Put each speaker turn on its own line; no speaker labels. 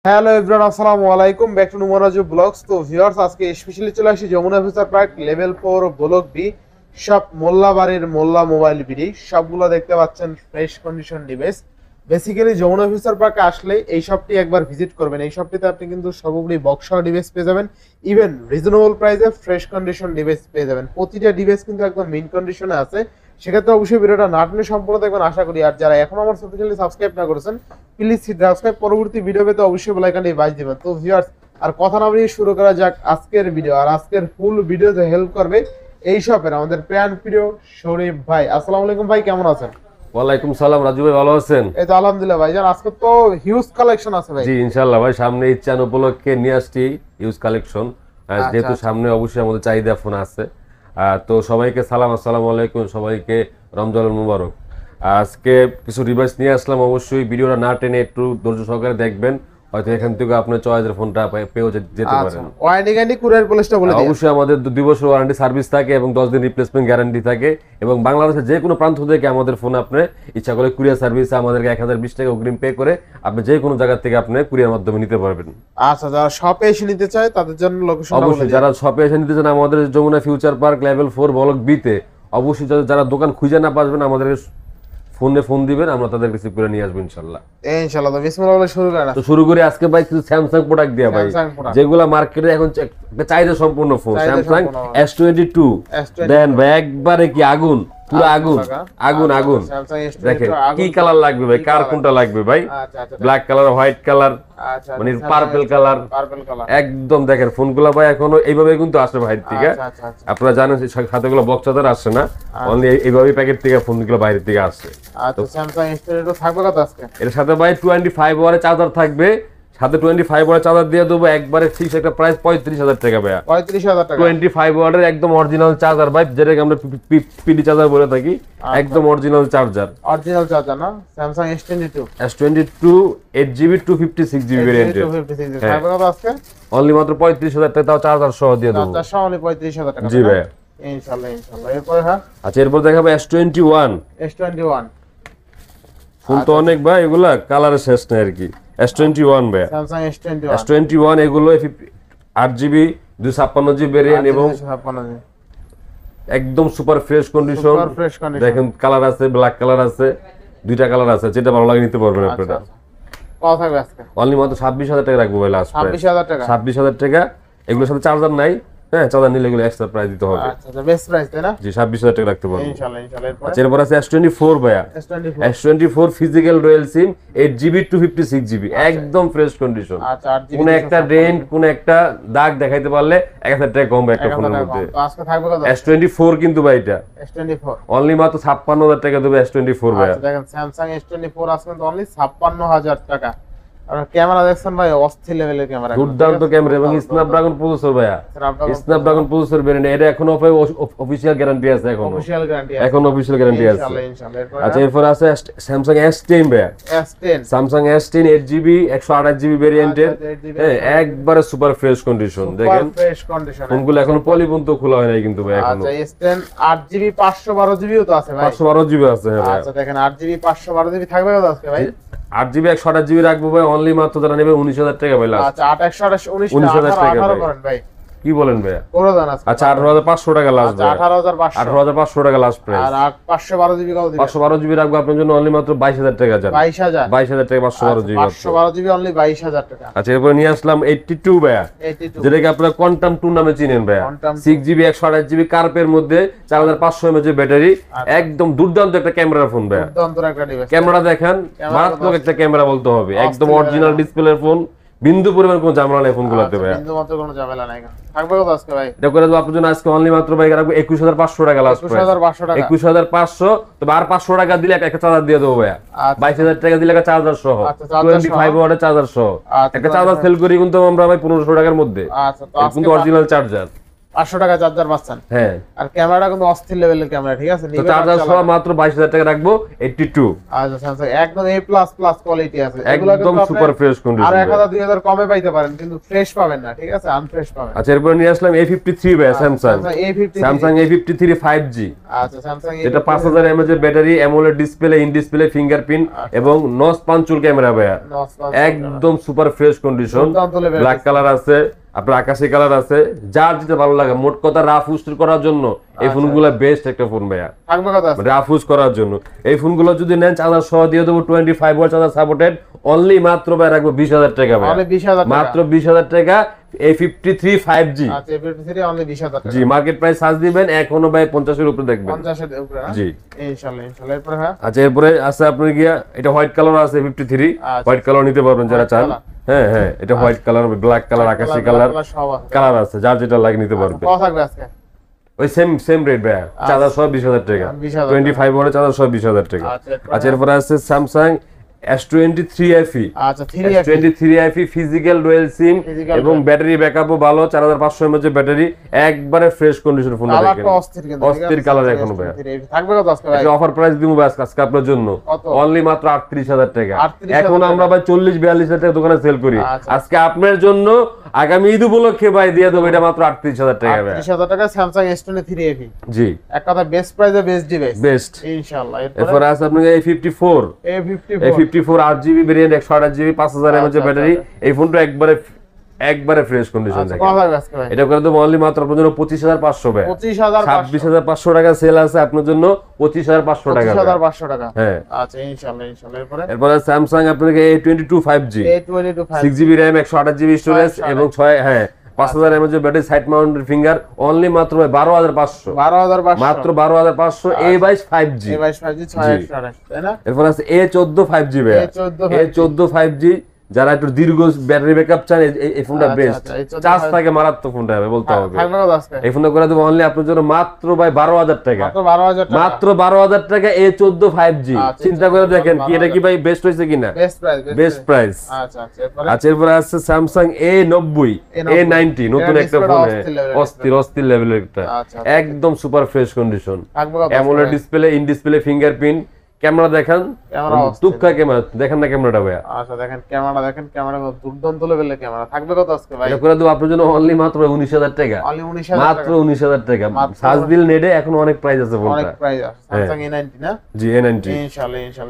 Hello everyone, আসসালামু আলাইকুম, back to Numaraju blogs. তো ভিউয়ার্স, আজকে স্পেশালি চলে আসি Jamuna future park level 4 block B সব মোল্লাবাড়ির মোল্লা মোবাইল বিডি। সবগুলো দেখতে পাচ্ছেন fresh condition device. Basically Jamuna future পার্কে আসলে এই শপটি একবার ভিজিট করবেন। এই শপটিতে আপনি কিন্তু সবগুলি বক্স ডিভাইস পেয়ে যাবেন, ইভেন রিজনেবল প্রাইসে ফ্রেশ কন্ডিশন ডিভাইস পেয়ে যাবেন। প্রতিটা ডিভাইস কিন্তু একদম মিন কন্ডিশনে আছে। সেক্ষেত্রে অবশ্যই ভিডিওটা না টেনে সম্পূর্ণ দেখবেন আশা করি। আর যারা এখন আমার চ্যানেলটি সাবস্ক্রাইব না করেছেন, প্লিজ সাবস্ক্রাইব, পরবর্তী ভিডিও পেতে অবশ্যই বেল আইকনটি বাজ দিবেন। তো ভিউয়ার্স, আর কথা না বলে শুরু করা যাক আজকের ভিডিও। আর আজকের ফুল ভিডিওতে হেল্প করবে এই শপের আমাদের প্রাণ প্রিয় শরীফ ভাই। আসসালামু আলাইকুম ভাই, কেমন আছেন?
ওয়ালাইকুম সালাম রাজু ভাই, ভালো আছেন?
এই তো আলহামদুলিল্লাহ ভাই। জান আজকে তো হিউজ কালেকশন আছে ভাই।
জি ইনশাআল্লাহ ভাই, সামনে ঈদ উপলক্ষে নিয়ে আসছি হিউজ কালেকশন। যেহেতু সামনে অবশ্যই আমাদের চাহিদা ফোন আছে। তো সবাইকে সালাম, আসসালামু আলাইকুম, সবাইকে রমজান মুবারক। আজকে কিছু ডিভাইস নিয়ে আসলাম, অবশ্যই ভিডিওটা না টেনে একটু ধৈর্য সহকারে দেখবেন। হয়তো এখান থেকে আপনার চয়েসের ফোনটা পেয়েও যেতে পারেন।
ওয়ারেন্টি গ্যারান্টি কুরিয়ার পলিসিটা বলে দিন।
অবশ্যই আমাদের 2 বছর ওয়ারেন্টি সার্ভিস থাকে এবং 10 দিন রিপ্লেসমেন্ট গ্যারান্টি থাকে, এবং বাংলাদেশের যে কোনো প্রান্ত থেকে আমাদের ফোন আপনি ইচ্ছা করে কুরিয়ার সার্ভিসে আমাদেরকে 1020 টাকা অগ্রিম পে করে আপনি যে কোনো জায়গা থেকে আপনি কুরিয়ার মাধ্যমে নিতে পারবেন।
আচ্ছা, যারা শপে এসে নিতে চায় তাদের জন্য লোকেশন
অবশ্যই যারা শপে এসে নিতে চান আমাদের Jamuna future park level 4 block B তে, অবশ্যই যারা দোকান খুঁজে না পাবেন আমাদের ফোন দিবেন, আমরা তাদের রিসিভ করে নিয়ে আসবো ইনশাআল্লাহ।
ইনশাআল্লাহ। তো বিসমিল্লাহ বলে শুরু করেন।
তো শুরু করি আজকে ভাই কিছু স্যামসাং প্রোডাক্ট দিয়া ভাই, যেগুলা মার্কেটে এখন চাহিদা সম্পূর্ণ ফোন। স্যামসাং S22 দেন ভাই, একবারে কি আগুন, পুরো আগুন আগুন আগুন। দেখেন কি কালার লাগবে ভাই, কার কোনটা লাগবে ভাই? ব্ল্যাক কালার, হোয়াইট কালার, মানে পার্পল কালার, একদম দেখেন ফোনগুলো ভাই এখনো এইভাবে কিন্তু আসে বাইরে থেকে। আপনারা জানেন সাথেগুলো বক্স চার্জার আসছে না, অনলি এইভাবে প্যাকেট থেকে ফোনগুলো বাইরে থেকে আসছে।
আচ্ছা, স্যামসাং S22 থাকবে কত আজকে?
এর সাথে ভাই 25 ওয়াটের চার্জার থাকবে, সাথে 25 ওয়াটের চার্জার দিয়ে দেবো একবারে ফিক্স একটা প্রাইস 35,000 টাকা ভাই।
35,000 টাকা
25 ওয়াটের একদম অরিজিনাল চার্জার ভাই, যেটাকে আমরা পিডি চার্জার বলে থাকি, একদম অরিজিনাল চার্জার।
অরিজিনাল চার্জার না? স্যামসাং
S22 8GB 256GB ভেরিয়েন্টের।
থাকবে কত আজকে?
অনলি মাত্র 35,000 টাকা, তাও চার্জার সহ দিয়ে দেবো।
চার্জার সহ অনলি 35,000 টাকা।
জি ভাই
ইনশাআল্লাহ ইনশাআল্লাহ। এরপর হ্যাঁ,
আচ্ছা এরপর দেখাবো S21। ফোন তো অনেক ভাই, এগুলা কালারে শেষ নাই আর কি। S21 ভাই,
স্যামসাং
S21 এগুলো 8GB 256GB ভেরিয়েন্ট এবং একদম সুপার ফ্রেশ কন্ডিশন। দেখেন কালার আছে, ব্ল্যাক কালার আছে, দুইটা কালার আছে, যেটা ভালো লাগে নিতে পারবেন আপনারা।
কত থাকবে আজকে?
অনলি মাত্র 26,000 টাকা রাখবো ভাই, লাস্ট
26,000 টাকা।
26,000 টাকা। এগুলোর সাথে চার্জার নাই, হ্যাঁ চার্জার নিলে এগুলো এক্সট্রা প্রাইস দিতে হবে।
আচ্ছা, বেস্ট প্রাইস তাই না?
জি 26,000 টাকা রাখতে পারবো
ইনশাআল্লাহ ইনশাআল্লাহ।
আচ্ছা এরপর আছে S24 ভাইয়া। S24 ফিজিক্যাল রয়্যাল সিম 8GB 256GB, একদম ফ্রেশ কন্ডিশন।
আচ্ছা, 8GB
কোন একটা ডেন্ট, কোন একটা দাগ দেখাইতে পারলে 1000 টাকা কম একটা ফোনের মধ্যে।
তো আজকে থাকবে কত?
S24 কিন্তু ভাই এটা
S24
অনলি মাত্র 56,000 টাকা দেবে S24 ভাইয়া।
আচ্ছা দেখেন, স্যামসাং S24 আজকে কিন্তু অনলি 56,000 টাকা। আর ক্যামেরা দেখছেন ভাই, অস্থির লেভেলের ক্যামেরা,
দুর্দান্ত ক্যামেরা এবং স্ন্যাপড্রাগন প্রসেসর ভাইয়া। স্ন্যাপড্রাগন প্রসেসর ভেরিয়েন্ট, এটা এখনো অফিশিয়াল গ্যারান্টি আছে, এখন
অফিশিয়াল গ্যারান্টি আছে,
এখন অফিশিয়াল গ্যারান্টি আছে।
ইনশাআল্লাহ ইনশাআল্লাহ।
আচ্ছা এরপর আছে স্যামসাং S10 ভাইয়া। স্যামসাং S10 8GB 128GB ভেরিয়েন্টের, একবারে সুপার ফ্রেশ কন্ডিশন। দেখেন
ফ্রেশ কন্ডিশন,
ফোনগুলো এখনো পলিবন্ধ খোলা হয় নাই কিন্তু ভাই এখনো।
আচ্ছা S10 8GB 512GB ও তো আছে ভাই।
512GB আছে হ্যাঁ ভাই।
আচ্ছা দেখেন 8GB 512GB থাকবে কত আজকে ভাই?
8GB 128GB রাখবো ভাই, অনলি মাত্র যারা নেবে 19,000 টাকা ভাই লাস্ট।
আচ্ছা 8 19,000 টাকা করেন ভাই।
কি বলেন ভাই?
করে দেন আজকে।
আচ্ছা 18,500 টাকা লাস্ট ভাই।
18,500
টাকা লাস্ট প্রাইস।
আর 512GB কত দিবেন?
512GB রাখবো আপনার জন্য অনলি মাত্র 22,000 টাকা। 22,000 টাকা 512GB।
512GB অনলি 22,000 টাকা।
আচ্ছা এরপর নিয়ে আসলাম 82 ভাইয়া, যেটাকে আপনারা কোয়ান্টাম 2 নামে চিনেন ভাইয়া। 6GB 128GB কার্পের মধ্যে 4500 mAh ব্যাটারি, একদম দুর্দান্ত একটা ক্যামেরার ফোন ভাইয়া।
দুর্দান্ত একটা ডিভাইস।
ক্যামেরা দেখেন, মারাত্মক একটা ক্যামেরা বলতে হবে, একদম অরিজিনাল ডিসপ্লের ফোন, বিন্দু পরিমাণ কোনো ঝামেলা নাই ফোনগুলোতে ভাই।
বিন্দু মাত্র কোনো ঝামেলা নাই। থাকবে কত আজকে ভাই?
এটা করে দেব আপনার জন্য আজকে অনলি মাত্র ভাই রাখবো 21,500 টাকা লাস্ট প্রাইস।
21,500 টাকা।
21,500। তবে আর 500 টাকা দিলে একটা চার্জার দিয়ে দেবো ভাইয়া। 22,000 টাকা দিলে একটা চার্জার সহ, 25 ওয়াটের চার্জার সহ একটা চার্জার সেল করি কিন্তু আমরা ভাই 1500 টাকার মধ্যে।
আচ্ছা তো
কিন্তু অরিজিনাল চার্জার।
500 টাকা চার্জার পাচ্ছেন।
হ্যাঁ,
আর ক্যামেরাটা কিন্তু অস্থির লেভেলের ক্যামেরা, ঠিক আছে?
তো চার্জার সহ মাত্র 22000 টাকা রাখবো 82।
আচ্ছা স্যামসাং একদম A++ কোয়ালিটি আছে, এগুলো
একদম
কিন্তু
সুপার ফ্রেশ কন্ডিশন।
আর 1000 2000 কমে পাইতে পারেন, কিন্তু ফ্রেশ পাবেন না, ঠিক আছে? আনফ্রেশ পাবেন।
আচ্ছা, এরপর নিয়ে আসলাম A53 ভাই, স্যামসাং স্যামসাং A53 5G।
আচ্ছা স্যামসাং
এটা 5000 mAh এর battery, AMOLED display, in display fingerprint এবং নস পাঞ্চুল ক্যামেরা ভাই, একদম super fresh condition. Black colour আছে, আপনার আকাশি কালার আছে, যার যেটা ভালো লাগে। মোট কথা রাফ ইউজ করার জন্য এই ফোনগুলো বেস্ট একটা ফোন ভাইয়া,
থাকবে কথা
রাফ ইউজ করার জন্য। এই ফোনগুলো যদি নেন চার্জার সহ দিয়ে দেবো 25 ওয়াট চার্জার সাপোর্টেড, অনলি মাত্র ভাই রাখবো 20000 টাকা ভাই, মাত্র 20000 টাকা। A53 5G।
আচ্ছা A53 অনলি 20000 টাকা।
জি, মার্কেট প্রাইস সার্চ দিবেন এখনো ভাই 50 এর উপরে দেখবেন,
50 এর উপরে।
জি
ইনশাআল্লাহ ইনশাআল্লাহ। এরপর হ্যাঁ,
আচ্ছা, এরপরে আছে আপনার গিয়া এটা হোয়াইট কালার আছে A53, হোয়াইট কালার নিতে পারবেন যারা চান। হ্যাঁ হ্যাঁ, এটা হোয়াইট কালার, ব্ল্যাক কালার, আকাশি কালার, কালার আছে, যার যেটা লাগে নিতে পারবে।
কত থাকবে আজকে?
ওই সেম রেট ভাই, চার্জার সহ 20000 টাকা, 25 ওয়াটের চার্জার সহ 20000 টাকা। আচ্ছা, এরপর আছে স্যামসাং S23 FE।
আচ্ছা 3FE,
S23 FE physical dual SIM এবং ব্যাটারি ব্যাকআপও ভালো, 4500 mAh ব্যাটারি, একবারে ফ্রেশ কন্ডিশন ফোন। দেখেন অস্থির কালার এখনো ভাই।
থাকবে কত আজকে ভাই?
এটা অফার প্রাইস দিমু ভাই আজকে আপনার জন্য অনলি মাত্র 38000 টাকা। এখন আমরা ভাই 40-42 টাকা দোকানে সেল করি, আজকে আপনার জন্য আগামী ঈদ উপলক্ষে ভাই দিয়ে দেব এটা মাত্র 38000 টাকা ভাই।
38000 টাকা স্যামসাং S23 FE।
জি,
এক কথা বেস্ট প্রাইসে বেস্ট ডিভাইস,
বেস্ট
ইনশাআল্লাহ।
এরপর আছে আপনার A54 8GB variant, 128GB 5000 mAh battery. এই ফোনটা একবারে ফ্রেশ কন্ডিশন দেখেন। এটা করে দেব অনলি মাত্র আপনার জন্য 25500 ভাই। 26500 টাকা সেল আছে আপনার জন্য, 25500 টাকা।
25500 টাকা,
হ্যাঁ।
আচ্ছা ইনশাআল্লাহ ইনশাআল্লাহ। এরপর
স্যামসাং আপনাকে A22 5G, 6GB RAM 128GB storage এবং 5000 mAh battery, side mounted finger, only মাত্র 12500, মাত্র 12500। A22 5G,
তাই না?
এরপর আছে A14 5G ভাই, A14 5G। যারা একটু দীর্ঘ ব্যাটারি ব্যাকআপ চান এই ফোনটা বেস্ট, চার্জ থাকে মারাত্মক ফোনটা হবে বলতে হবে। এই ফোনটা করে দেবো অনলি আপনার জন্য মাত্র ভাই 12000 টাকা, মাত্র 12000 টাকা। A14 5G, চিন্তা করে দেখেন কি এটা কি ভাই বেস্ট হয়েছে কিনা, বেস্ট প্রাইস। আচ্ছা, এরপর আছে স্যামসাং A90 A90, নতুন একটা ফোন, অস্থির লেভেলের একটা, একদম super fresh condition, AMOLED display, in display fingerprint. Camera দেখেন, টুকটা ক্যামেরা দেখেন না ক্যামেরাটা ভাই।
আচ্ছা দেখেন ক্যামেরা, দেখেন ক্যামেরা দুর্দান্ত লেভেলের ক্যামেরা। থাকবে কত আজকে ভাই?
এটা করে দেব আপনার জন্য অনলি মাত্র 19000 টাকা, মাত্র 19000 টাকা। সার্চ দিল নেটে এখন অনেক প্রাইস আছে ফোনটা,
অনেক প্রাইস আছে। স্যামসাং A90 না?
জি A90
ইনশাআল্লাহ ইনশাআল্লাহ।